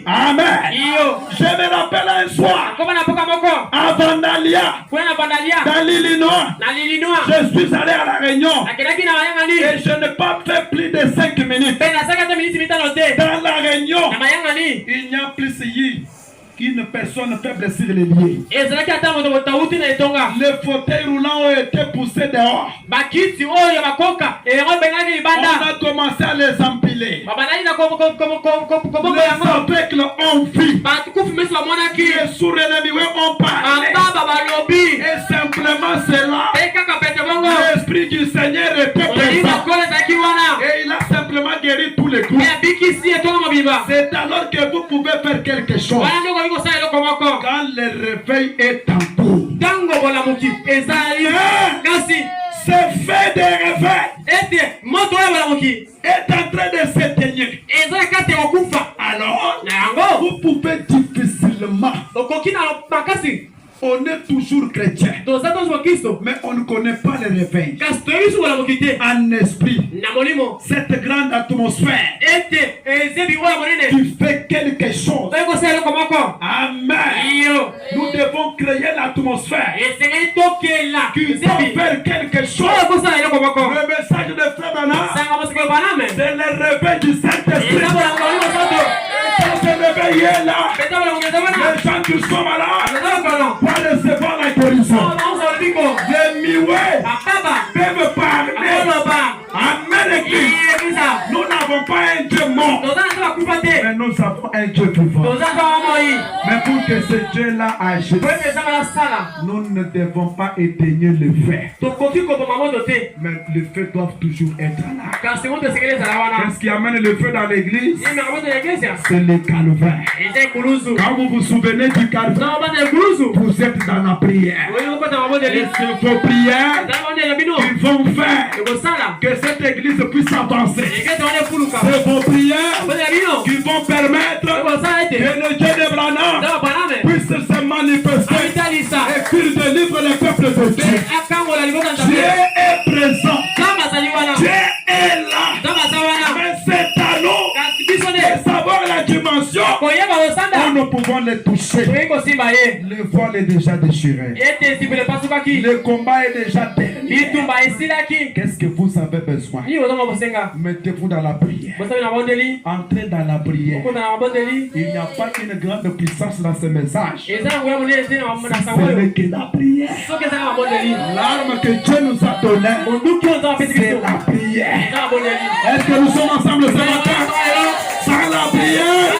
Amen. Je me rappelle un soir, avant Dalia, dans l'Illinois, je suis allé à la réunion et je n'ai pas fait plus de 5 minutes. Dans la réunion, il n'y a plus qu'une personne fait blesser les liés. Les fauteuils roulants ont été poussés dehors. On a commencé à les empiler. Les aveugles ont vu. Les sourds-ennemis ont parlé. Et simplement c'est là. L'Esprit du Seigneur était présent. Et il a simplement guéri tous les coups. C'est alors que vous pouvez faire quelque chose. Quand le réveil est en cours. Ce fait de réveil est en train de s'éteindre. Alors, vous pouvez difficilement. On est toujours chrétien, mais on ne connaît pas le réveil. En esprit, cette grande atmosphère qui fait quelque chose. Amen. Nous devons créer l'atmosphère qui va faire quelque chose. Le message de Frère Branham, c'est le réveil du Saint-Esprit. Quand ce réveil est là, les gens qui sont malades vont recevoir la guérison. Les miouets peuvent parler. Amen. Nous n'avons pas un Dieu mort, mais nous avons un Dieu vivant. Mais pour que ce Dieu-là agisse, nous ne devons pas éteindre le feu. Mais le feu doit toujours être là. Qu'est-ce qui amène le feu dans l'église? C'est le calvaire. Quand vous vous souvenez du calvaire, vous êtes dans la prière. Et c'est vos prières qui vont faire que cette église puisse avancer. C'est vos prières qui vont permettre que le Dieu de Branham puisse se manifester et qu'il délivre le peuple de Dieu. Dieu est présent. Dieu est là. Mais c'est à nous de savoir la dimension où nous pouvons les toucher. Le voile est déjà déchiré. Le combat est déjà terminé. Qu'est-ce que vous avez besoin? Mettez-vous dans la prière. Entrez dans la prière. Il n'y a pas une grande puissance dans ce message. Ce n'est que la prière. L'arme que Dieu nous a donnée, c'est la prière. Est-ce que nous sommes ensemble ce matin? Sans la prière,